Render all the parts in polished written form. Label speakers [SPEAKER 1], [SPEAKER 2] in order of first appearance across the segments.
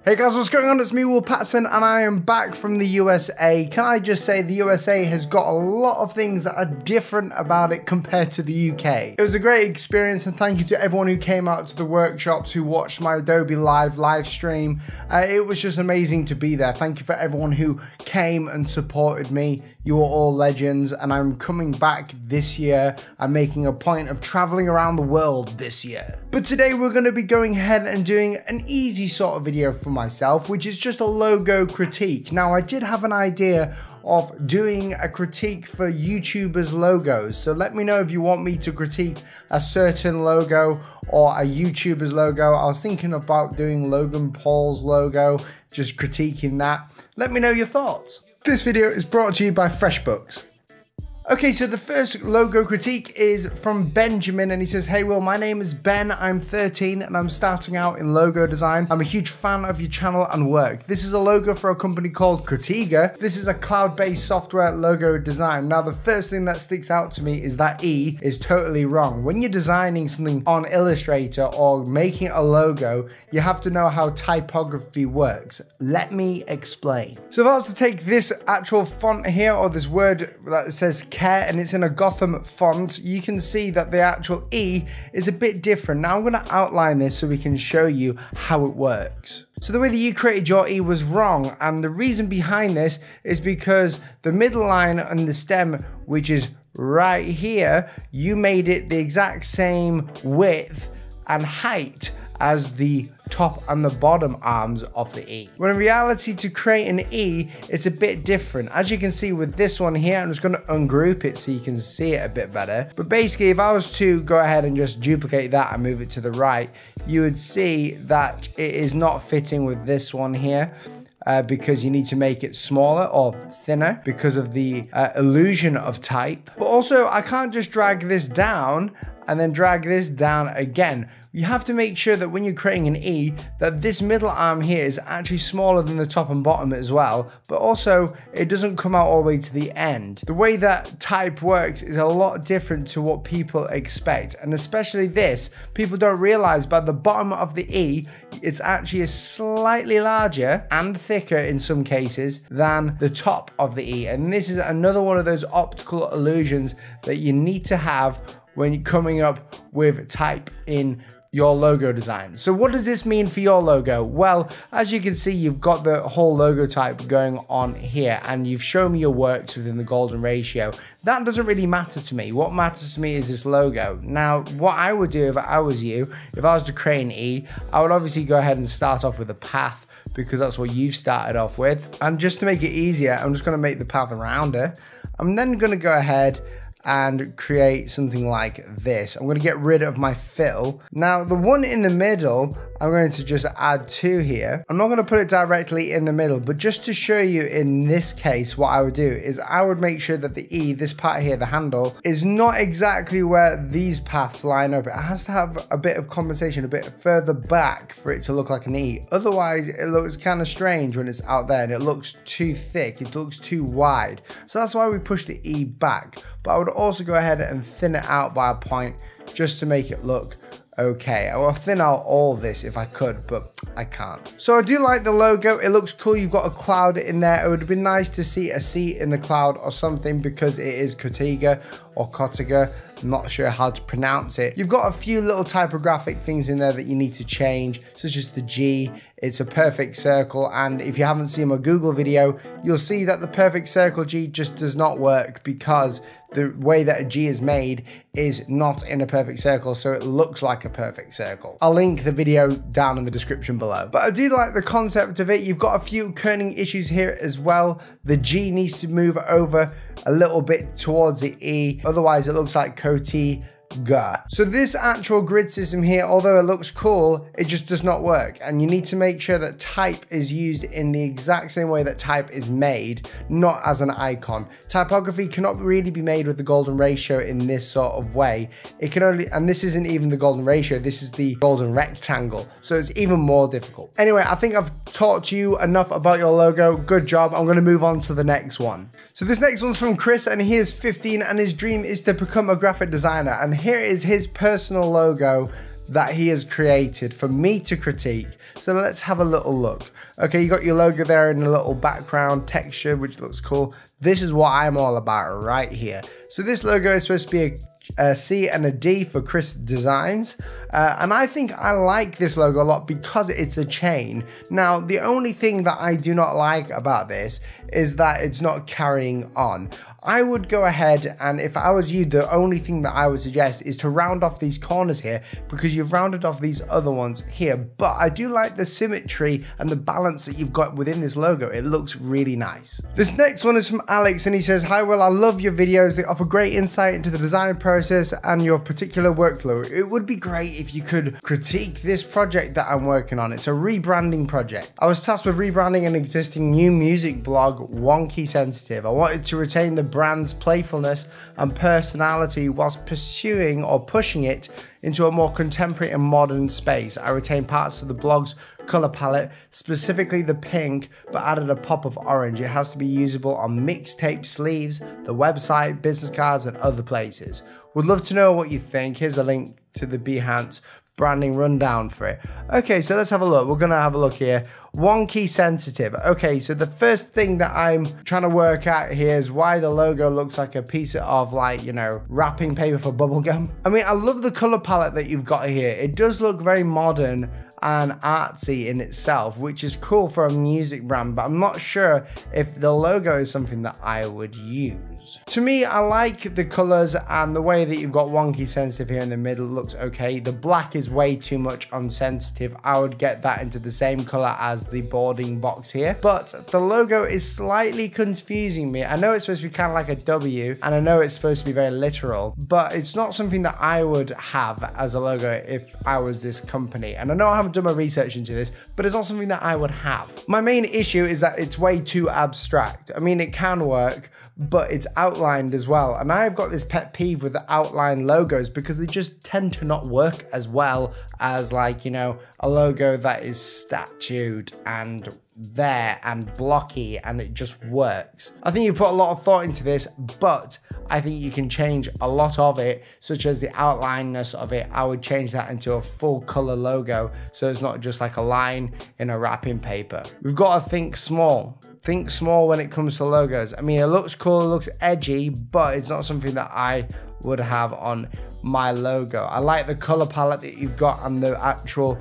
[SPEAKER 1] Hey guys, what's going on? It's me, Paterson, and I am back from the USA. Can I just say the USA has got a lot of things that are different about it compared to the UK. It was a great experience, and thank you to everyone who came out to the workshops, who watched my Adobe live stream. It was just amazing to be there. Thank you for everyone who came and supported me. You are all legends, and I'm coming back this year. I'm making a point of traveling around the world this year. But today we're going to be going ahead and doing an easy sort of video for myself, which is just a logo critique. Now, I did have an idea of doing a critique for YouTubers' logos, so let me know if you want me to critique a certain logo or a YouTuber's logo. I was thinking about doing Logan Paul's logo, just critiquing that. Let me know your thoughts. This video is brought to you by FRESHBOOKS. Okay, so the first logo critique is from Benjamin, and he says, "Hey Will, my name is Ben, I'm 13 and I'm starting out in logo design. I'm a huge fan of your channel and work. This is a logo for a company called Cortega. This is a cloud-based software logo design. Now, the first thing that sticks out to me is that E is totally wrong. When you're designing something on Illustrator or making a logo, you have to know how typography works. Let me explain. So if I was to take this actual font here, or this word that says care, and it's in a Gotham font, you can see that the actual E is a bit different. Now I'm going to outline this so we can show you how it works. So the way that you created your E was wrong, and the reason behind this is because the middle line and the stem, which is right here, you made it the exact same width and height as the top and the bottom arms of the E. When in reality, to create an E, it's a bit different. As you can see with this one here, I'm just going to ungroup it so you can see it a bit better. But basically, if I was to go ahead and just duplicate that and move it to the right, you would see that it is not fitting with this one here. Because you need to make it smaller or thinner because of the illusion of type. But also, I can't just drag this down and then drag this down again. You have to make sure that when you're creating an E, that this middle arm here is actually smaller than the top and bottom as well, but also it doesn't come out all the way to the end. The way that type works is a lot different to what people expect, and especially this, people don't realize by the bottom of the E, it's actually slightly larger and thicker in some cases than the top of the E, and this is another one of those optical illusions that you need to have when you're coming up with type in your logo design. So what does this mean for your logo? Well, as you can see, you've got the whole logo type going on here, and you've shown me your works within the golden ratio. That doesn't really matter to me. What matters to me is this logo. Now, what I would do if I was you, if I was to create an E, I would obviously go ahead and start off with a path, because that's what you've started off with. And just to make it easier, I'm just gonna make the path rounder. I'm then gonna go ahead and create something like this. I'm going to get rid of my fill. Now, the one in the middle, I'm going to just add two here. I'm not going to put it directly in the middle, but just to show you in this case, what I would do is I would make sure that the E, this part here, the handle, is not exactly where these paths line up. It has to have a bit of compensation, a bit further back for it to look like an E. Otherwise, it looks kind of strange when it's out there and it looks too thick, it looks too wide. So that's why we push the E back. But I would also go ahead and thin it out by a point just to make it look okay. I will thin out all this if I could, but I can't. So I do like the logo. It looks cool. You've got a cloud in there. It would have been nice to see a C in the cloud or something, because it is Cortega or Cortega. I'm not sure how to pronounce it. You've got a few little typographic things in there that you need to change, such as the G. It's a perfect circle, and if you haven't seen my Google video, you'll see that the perfect circle G just does not work, because the way that a G is made is not in a perfect circle, so it looks like a perfect circle. I'll link the video down in the description below. But I do like the concept of it. You've got a few kerning issues here as well. The G needs to move over a little bit towards the E, otherwise it looks like Cortega. So this actual grid system here, although it looks cool, it just does not work, and you need to make sure that type is used in the exact same way that type is made, not as an icon. Typography cannot really be made with the golden ratio in this sort of way. It can only, and this isn't even the golden ratio, this is the golden rectangle, so it's even more difficult. Anyway, I think I've talked to you enough about your logo. Good job. I'm going to move on to the next one. So this next one's from Chris, and he is 15 and his dream is to become a graphic designer, and here is his personal logo that he has created for me to critique. So let's have a little look. Okay, you got your logo there in a little background texture, which looks cool. This is what I'm all about right here. So this logo is supposed to be a C and a D for Chris Designs. And I think I like this logo a lot because it's a chain. Now, the only thing that I do not like about this is that it's not carrying on. I would go ahead, and if I was you, the only thing that I would suggest is to round off these corners here, because you've rounded off these other ones here. But I do like the symmetry and the balance that you've got within this logo. It looks really nice. This next one is from Alex, and he says, "Hi Will, I love your videos. They offer great insight into the design process and your particular workflow. It would be great if you could critique this project that I'm working on. It's a rebranding project. I was tasked with rebranding an existing new music blog, Wonky Sensitive. I wanted to retain the brand's playfulness and personality whilst pursuing or pushing it into a more contemporary and modern space. I retained parts of the blog's color palette, specifically the pink, but added a pop of orange. It has to be usable on mixtape sleeves, the website, business cards, and other places. Would love to know what you think. Here's a link to the Behance branding rundown for it." Okay, so let's have a look. We're gonna have a look here. Wonky Sensitive. Okay, so the first thing that I'm trying to work out here is why the logo looks like a piece of, like, you know, wrapping paper for bubblegum. I mean, I love the color palette that you've got here. It does look very modern and artsy in itself, which is cool for a music brand, but I'm not sure if the logo is something that I would use. To me, I like the colors, and the way that you've got Wonky Sensitive here in the middle looks okay. The black is way too much on sensitive. I would get that into the same color as the boarding box here, but the logo is slightly confusing me. I know it's supposed to be kind of like a W, and I know it's supposed to be very literal, but it's not something that I would have as a logo if I was this company. And I know I haven't done my research into this, but it's not something that I would have. My main issue is that it's way too abstract. I mean, it can work, but it's outlined as well. And I've got this pet peeve with the outline logos because they just tend to not work as well as, like, you know, a logo that is statued and there and blocky and it just works. I think you've put a lot of thought into this, but I think you can change a lot of it, such as the outlineness of it. I would change that into a full color logo, so it's not just like a line in a wrapping paper. We've got to think small. Think small when it comes to logos. I mean, it looks cool, it looks edgy, but it's not something that I would have on my logo. I like the color palette that you've got, and the actual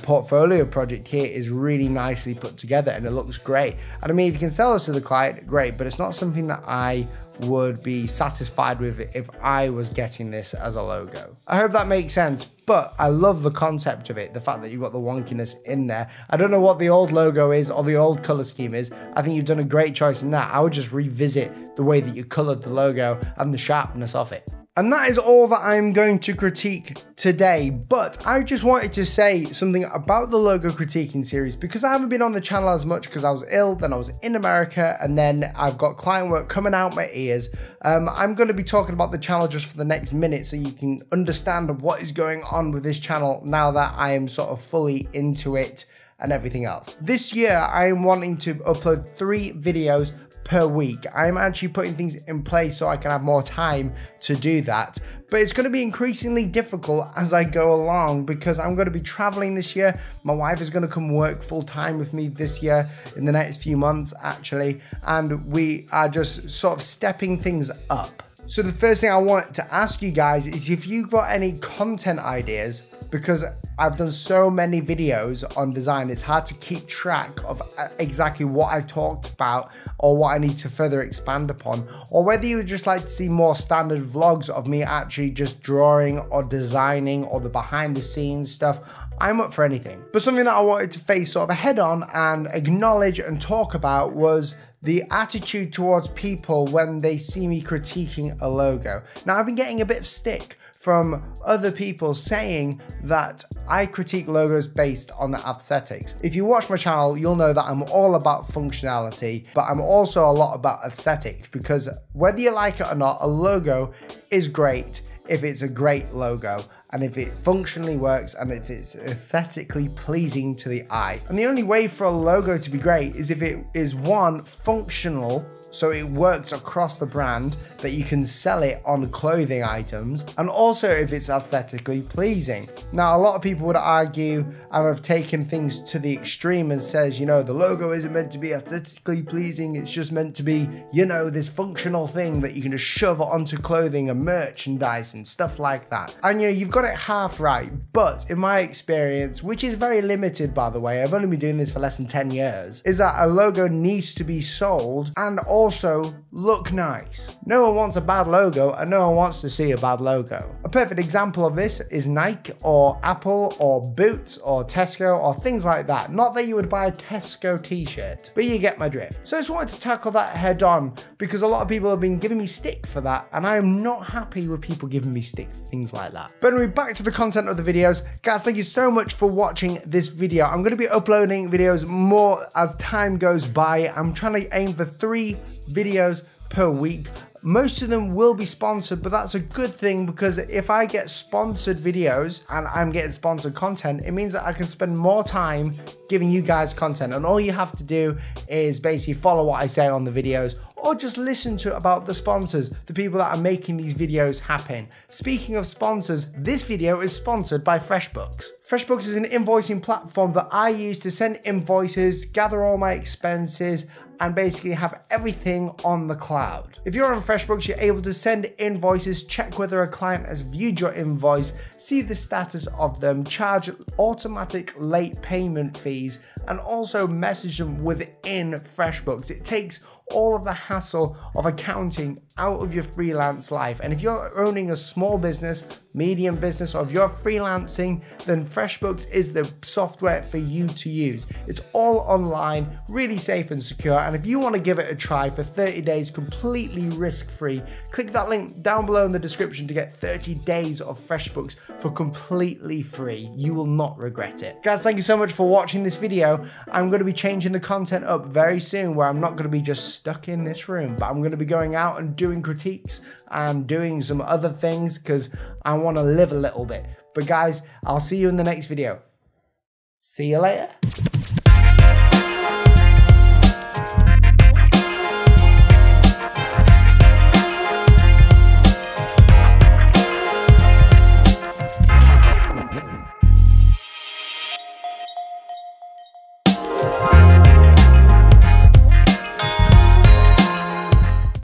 [SPEAKER 1] portfolio project here is really nicely put together and it looks great. And I mean, if you can sell this to the client, great, but it's not something that I would be satisfied with if I was getting this as a logo. I hope that makes sense, but I love the concept of it, the fact that you've got the wonkiness in there. I don't know what the old logo is or the old color scheme is. I think you've done a great choice in that. I would just revisit the way that you colored the logo and the sharpness of it. And that is all that I'm going to critique today, but I just wanted to say something about the logo critiquing series because I haven't been on the channel as much because I was ill, then I was in America, and then I've got client work coming out my ears. I'm going to be talking about the channel just for the next minute so you can understand what is going on with this channel now that I am sort of fully into it and everything else. This year, I am wanting to upload 3 videos per week. I'm actually putting things in place so I can have more time to do that, but it's going to be increasingly difficult as I go along because I'm going to be traveling this year. My wife is going to come work full time with me this year in the next few months actually, and we are just sort of stepping things up. So the first thing I want to ask you guys is if you've got any content ideas, because I've done so many videos on design, it's hard to keep track of exactly what I've talked about or what I need to further expand upon, or whether you would just like to see more standard vlogs of me actually just drawing or designing or the behind the scenes stuff. I'm up for anything. But something that I wanted to face sort of head on and acknowledge and talk about was the attitude towards people when they see me critiquing a logo. Now, I've been getting a bit of stick from other people saying that I critique logos based on the aesthetics. If you watch my channel, you'll know that I'm all about functionality, but I'm also a lot about aesthetics, because whether you like it or not, a logo is great if it's a great logo, and if it functionally works, and if it's aesthetically pleasing to the eye. And the only way for a logo to be great is if it is, one, functional, so it works across the brand that you can sell it on clothing items, and also if it's aesthetically pleasing. Now, a lot of people would argue and have taken things to the extreme and says, you know, the logo isn't meant to be aesthetically pleasing, it's just meant to be, you know, this functional thing that you can just shove onto clothing and merchandise and stuff like that. And you know, you've got it half right, but in my experience, which is very limited by the way, I've only been doing this for less than 10 years, is that a logo needs to be sold and also look nice. No one wants a bad logo and no one wants to see a bad logo. A perfect example of this is Nike or Apple or Boots or Tesco or things like that. Not that you would buy a Tesco t-shirt, but you get my drift. So I just wanted to tackle that head on because a lot of people have been giving me stick for that and I am not happy with people giving me stick for things like that. But anyway, back to the content of the videos. Guys, thank you so much for watching this video. I'm going to be uploading videos more as time goes by. I'm trying to aim for 3 videos per week. Most of them will be sponsored, but that's a good thing because if I get sponsored videos and I'm getting sponsored content, it means that I can spend more time giving you guys content, and all you have to do is basically follow what I say on the videos or just listen to about the sponsors, the people that are making these videos happen. Speaking of sponsors, this video is sponsored by FreshBooks. FreshBooks is an invoicing platform that I use to send invoices, gather all my expenses, and basically have everything on the cloud. If you're on FreshBooks, you're able to send invoices, check whether a client has viewed your invoice, see the status of them, charge automatic late payment fees, and also message them within FreshBooks. It takes all of the hassle of accounting out of your freelance life. And if you're owning a small business, medium business, or if you're freelancing, then FreshBooks is the software for you to use. It's all online, really safe and secure. And if you want to give it a try for 30 days completely risk-free, click that link down below in the description to get 30 days of FreshBooks for completely free. You will not regret it. Guys, thank you so much for watching this video. I'm going to be changing the content up very soon where I'm not going to be just stuck in this room, but I'm going to be going out and doing critiques and doing some other things because I want to live a little bit. But guys, I'll see you in the next video. See you later.